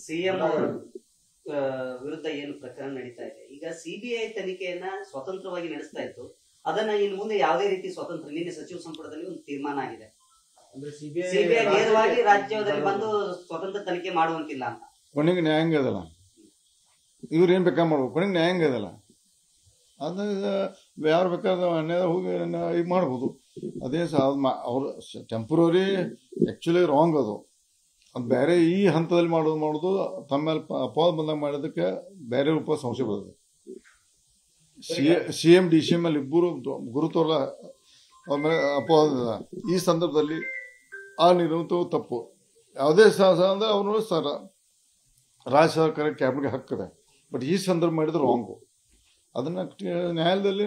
CM ವಿರುದ್ಧ ಏನು ಪ್ರಕರಣ ನಡೀತಾ ಇದೆ, ಈಗ ಸಿಬಿಐ ತನಿಖೆಯನ್ನ ಸ್ವತಂತ್ರವಾಗಿ ನಡೆಸ್ತಾ ಇತ್ತು. ಅದನ್ನ ಇನ್ನು ಮುಂದೆ ಯಾವುದೇ ರೀತಿ ಸ್ವತಂತ್ರ, ನಿನ್ನೆ ಸಚಿವ ಸಂಪುಟದಲ್ಲಿ ಒಂದು ತೀರ್ಮಾನ ಆಗಿದೆ, ಸಿಬಿಐ ನೇರವಾಗಿ ರಾಜ್ಯದಲ್ಲಿ ಬಂದು ಸ್ವತಂತ್ರ ತನಿಖೆ ಮಾಡುವಂತಿಲ್ಲ ಅಂತ. ಕೊನೆಗೆ ನ್ಯಾಯಾಂಗ ಅದಲ್ಲ, ಇವ್ರು ಏನ್ ಬೇಕಾ ಮಾಡ್ಬೇಕು, ಕೊನೆಗೆ ನ್ಯಾಯಾಂಗ ಅದಲ್ಲ. ಅದ ಯಾರು ಬೇಕಾದ ಅನ್ಯಾಯ ಹೋಗಿ ಈಗ ಮಾಡ್ಬೋದು. ಅದೇ ಅವ್ರು ಟೆಂಪ್ರರಿ ಆಕ್ಚುಲಿ ರಾಂಗ್ ಅದು ಬೇರೆ. ಈ ಹಂತದಲ್ಲಿ ಮಾಡೋದು ತಮ್ಮ ಮೇಲೆ ಅಪವಾದ ಬಂದಾಗ ಮಾಡೋದಕ್ಕೆ ಬೇರೆ ರೂಪ ಸಂಶಯ ಬರ್ತದೆ. ಸಿಎಂ ಡಿಸಿಎಂ ಅಲ್ಲಿ ಇಬ್ಬರು ಗುರುತವರ ಅವ್ರ ಮೇಲೆ ಅಪವಾದ. ಈ ಸಂದರ್ಭದಲ್ಲಿ ಆ ನಿರ್ಣಯ ತಪ್ಪು. ಯಾವುದೇ ಅಂದ್ರೆ ಅವ್ರು ರಾಜ್ಯ ಸರ್ಕಾರ ಕ್ಯಾಬಿನೆಟ್ಗೆ ಹಕ್ಕಿದೆ, ಬಟ್ ಈ ಸಂದರ್ಭ ಮಾಡಿದ್ರೆ ರಾಂಗು. ಅದನ್ನ ನ್ಯಾಯಾಲಯದಲ್ಲಿ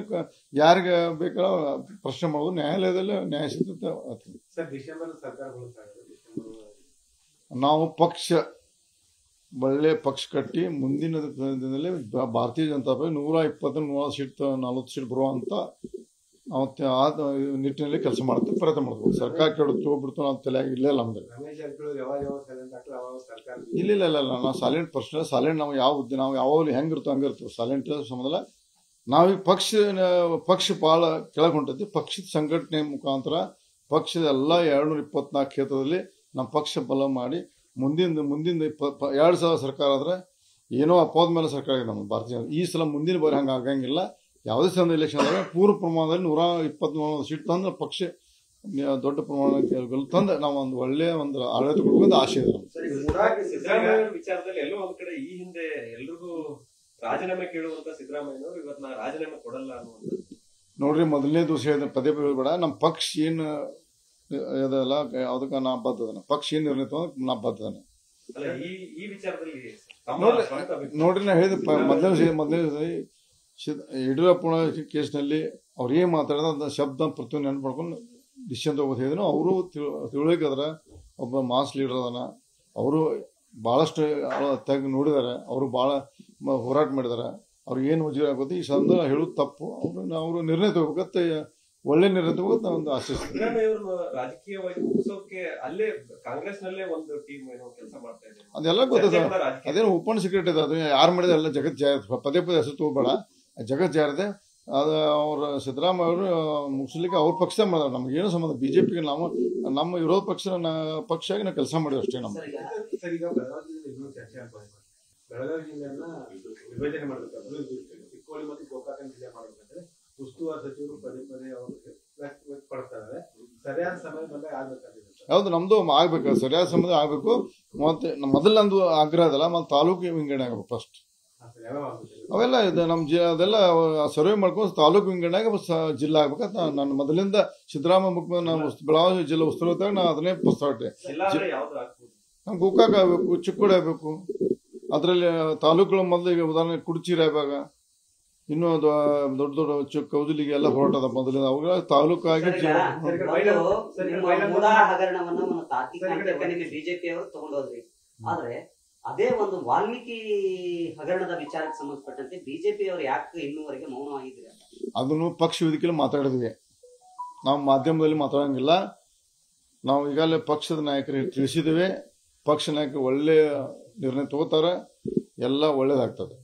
ಯಾರಿಗೆ ಬೇಕಾದ ಪ್ರಶ್ನೆ ಮಾಡೋದು, ನ್ಯಾಯಾಲಯದಲ್ಲಿ ನ್ಯಾಯ ಸಿದ್ಧತೆ ಆಗ್ತದೆ. ನಾವು ಪಕ್ಷ ಒಳ್ಳೆ ಪಕ್ಷ ಕಟ್ಟಿ ಮುಂದಿನ ದಿನದಲ್ಲಿ ಭಾರತೀಯ ಜನತಾ ಪಾರ್ಟಿ 120 ಸೀಟ್ 40 ಸೀಟ್ ಬರುವಂತ ನಾವು ಆ ನಿಟ್ಟಿನಲ್ಲಿ ಕೆಲಸ ಮಾಡ್ತೀವಿ, ಪ್ರಯತ್ನ ಮಾಡ್ತೀವಿ. ಸರ್ಕಾರ ಕೆಡುತ್ತು ಹೋಗ್ಬಿಡ್ತು ನಾವು ತಲೆಯಾಗಿ ಇಲ್ಲ ನಮ್ದು. ಇಲ್ಲ ನಾವು ಸೈಲೆಂಟ್ ಪರ್ಸನ್, ಸೈಲೆಂಟ್. ನಾವು ನಾವು ಯಾವಾಗಲೂ ಹೆಂಗಿರ್ತೋ ಹಂಗಿರ್ತೀವಿ, ಸೈಲೆಂಟ್ ಸಂಬಂಧ. ನಾವೀಗ ಪಕ್ಷ ಭಾಳ ಕೆಳಗೆ ಹೊಂಟೈತಿ. ಪಕ್ಷದ ಸಂಘಟನೆ ಮುಖಾಂತರ ಪಕ್ಷದ ಎಲ್ಲ 224 ಕ್ಷೇತ್ರದಲ್ಲಿ ನಮ್ಮ ಪಕ್ಷ ಬಲ ಮಾಡಿ ಮುಂದಿನ 2000 ಸರ್ಕಾರ ಆದ್ರೆ ಏನೋ ಅಪವಾದ ಮೇಲೆ ಸರ್ಕಾರ ಇದೆ ನಮ್ಮ ಭಾರತೀಯ. ಈ ಸಲ ಮುಂದಿನ ಬಾರಿ ಹಂಗೆ ಆಗಂಗಿಲ್ಲ. ಯಾವುದೇ ಸಣ್ಣ ಎಲೆಕ್ಷನ್ ಆದ್ರೆ ಪೂರ್ವ ಪ್ರಮಾಣದಲ್ಲಿ 124 ಸೀಟ್ ತಂದ್ರೆ ಪಕ್ಷ ದೊಡ್ಡ ಪ್ರಮಾಣ ತಂದ್ರೆ ನಾವು ಒಂದು ಒಳ್ಳೆಯ ಒಂದು ಆಡಳಿತ ಕೊಡುವಂತ ಆಶೆ ಇದೆ. ವಿಚಾರದಲ್ಲಿ ಎಲ್ಲೋ ಒಂದ್ ಕಡೆ ಈ ಹಿಂದೆ ಎಲ್ರಿಗೂ ರಾಜೀನಾಮೆ ಕೇಳುವಂತ ಸಿದ್ದರಾಮಯ್ಯನವರು ಇವತ್ತು ನಾ ರಾಜೀನಾಮೆ ಕೊಡಲ್ಲ ಅನ್ನುವಂತ. ನೋಡ್ರಿ, ಮೊದಲನೇ ದಿವಸ ಹೇಳಿದ ಪದೇ ಹೇಳ್ಬೇಡ. ನಮ್ಮ ಪಕ್ಷ ಏನು ಅದಲ್ಲ ಅದಕ್ಕೆ ನಾ ಬದ್ದದನ, ಪಕ್ಷ ಏನ್ ನಿರ್ಣಯ ತಗೊಂಡ್ ನಾ ಬದ್ದದನ. ಈ ವಿಚಾರದಲ್ಲಿ ನೋಡ್ರಿ, ನಾ ಹೇಳಿದ ಮೊದಲನೇ ಯಡಿಯೂರಪ್ಪನ ಕೇಸ್ನಲ್ಲಿ ಅವ್ರು ಏನ್ ಮಾತಾಡಿದ ಶಬ್ದ ಪ್ರತಿಯೊಂದು ನೆನಪು ಮಾಡ್ಕೊಂಡು ಡಿಸಿಷನ್ ತಗೋದು ಹೇಳಿದ್ರು. ಅವರು ತಿಳುವಳಿಕೆ ಒಬ್ಬ ಮಾಸ್ ಲೀಡರ್ ಅದನ. ಅವರು ಬಹಳಷ್ಟು ತೆಗ್ ನೋಡಿದಾರೆ, ಅವರು ಬಹಳ ಹೋರಾಟ ಮಾಡಿದಾರೆ. ಅವ್ರಿಗೆ ಏನು ಉಜ್ಜೀರ ಆಗುತ್ತೆ ಈ ಸಂದರ್ಭ ಹೇಳೋದು ತಪ್ಪು. ಅವರು ನಿರ್ಣಯ ತಗೋಬೇಕತ್ತೆ, ಒಳ್ಳೆ ನಿರ್ಣಯ ತಗೋದು ನಾವು ಒಂದು ಆಶಿಸ್ತೀವಿ. ರಾಜಕೀಯವಾಗಿ ಮುಗಿಸೋಕೆ ಅಲ್ಲೇ ಕಾಂಗ್ರೆಸ್ ನಲ್ಲೇ ಒಂದು ಟೀಮ್ ಏನೋ ಕೆಲಸ ಮಾಡ್ತಾ ಇದೆ, ಅದೆಲ್ಲ ಗೊತ್ತದ. ಅದೇನು ಓಪನ್ ಸೀಕ್ರೆಟ್ ಇದೆ, ಅದು ಯಾರು ಮಾಡಿದ ಎಲ್ಲ ಜಗತ್ ಜಾರ. ಪದೇ ಹೆಸರು ತಗೋಬೇಡ, ಜಗತ್ ಜಾರದೆ. ಅದು ಅವ್ರ ಸಿದ್ದರಾಮಯ್ಯ ಅವರು ಮುಗಿಸ್ಲಿಕ್ಕೆ ಅವ್ರ ಪಕ್ಷ ಮಾಡಿದಾರೆ. ನಮ್ಗೇನು ಸಂಬಂಧ ಬಿಜೆಪಿಗೆ. ನಮ್ಮ ವಿರೋಧ ಪಕ್ಷವಾಗಿ ನಾವು ಕೆಲಸ ಮಾಡಿದ್ವಿ ಅಷ್ಟೇ. ನಮ್ಮ ಬೆಳಗಾವಿ ಜಿಲ್ಲೆಯನ್ನ ವಿಭಜನೆ ಮಾಡಬೇಕಾದ್ರೆ ಚಿಕ್ಕೋಡಿ ಮತ್ತು ಗೋಕಾಕ ಜಿಲ್ಲೆ ಮಾಡಬೇಕಾದ್ರೆ ಉಸ್ತುವಾರಿ ಸಚಿವರು ಪದೇ ಅವ್ರಿಗೆ ಪಡ್ತಾರೆ. ಸರಿಯಾದ ಸಮಯ ಬಂದಾಗ ಆಗ್ಬೇಕಾಗಿದೆ. ಹೌದು, ನಮ್ದು ಆಗ್ಬೇಕು, ಸರಿಯಾದ ಸಮಯ ಆಗ್ಬೇಕು. ಮತ್ತೆ ಮೊದಲು ನಂದು ಆಗ್ರಹ ಅದಲ್ಲ, ಮತ್ತೆ ತಾಲೂಕು ವಿಂಗಡಣೆ ಆಗ್ಬೇಕು ಫಸ್ಟ್. ಅವೆಲ್ಲ ಇದೆ ಅದೆಲ್ಲ ಸರ್ವೆ ಮಾಡ್ಕೊಂಡು ತಾಲೂಕು ವಿಂಗಡಣೆ ಜಿಲ್ಲಾ ಆಗ್ಬೇಕಂತ ನಾನು ಮೊದಲಿಂದ ಸಿದ್ದರಾಮಯ್ಯ ಮುಖ್ಯಮಂತ್ರಿ ಬೆಳಗಾವಿ ಜಿಲ್ಲಾ ಉಸ್ತುವಾರಿ ನಾ ಅದನ್ನೇ ಪ್ರಸ್ತಾವನೆ. ನಮ್ ಗೋಕಾಕ ಆಗ್ಬೇಕು, ಚಿಕ್ಕೋಡಿ ಆಗ್ಬೇಕು. ಅದರಲ್ಲಿ ತಾಲೂಕುಗಳ ಮೊದಲು ಈಗ ಉದಾಹರಣೆ ಕುಡ್ಚಿರ ಇವಾಗ ಇನ್ನೂ ದೊಡ್ಡ ದೊಡ್ಡ ಕೌದಲಿಗೆ ಎಲ್ಲ ಹೊರಟದ ಮೊದಲಿಂದ. ಅವಾಗ ತಾಲೂಕಾಗಿ ಹಗರಣವನ್ನ ಬಿಜೆಪಿ ಅವರು ತಗೊಂಡೋದ್ರಿ. ಆದ್ರೆ ಅದೇ ಒಂದು ವಾಲ್ಮೀಕಿ ಹಗರಣದ ವಿಚಾರಕ್ಕೆ ಸಂಬಂಧಪಟ್ಟಂತೆ ಬಿಜೆಪಿ ಅವರು ಯಾಕೆ ಇನ್ನೂವರೆಗೆ ಮೌನವಾಗಿದ್ದೀರಿ? ಅದನ್ನು ಪಕ್ಷ ವೇದಿಕೆಯಲ್ಲಿ ಮಾತಾಡಿದ್ವಿ, ನಾವು ಮಾಧ್ಯಮದಲ್ಲಿ ಮಾತಾಡಂಗಿಲ್ಲ. ನಾವು ಈಗಾಗಲೇ ಪಕ್ಷದ ನಾಯಕರಿಗೆ ತಿಳಿಸಿದ್ದೇವೆ. ಪಕ್ಷ ನಾಯಕರು ಒಳ್ಳೆಯ ನಿರ್ಣಯ ತಗೋತಾರೆ, ಎಲ್ಲ ಒಳ್ಳೇದಾಗ್ತದೆ.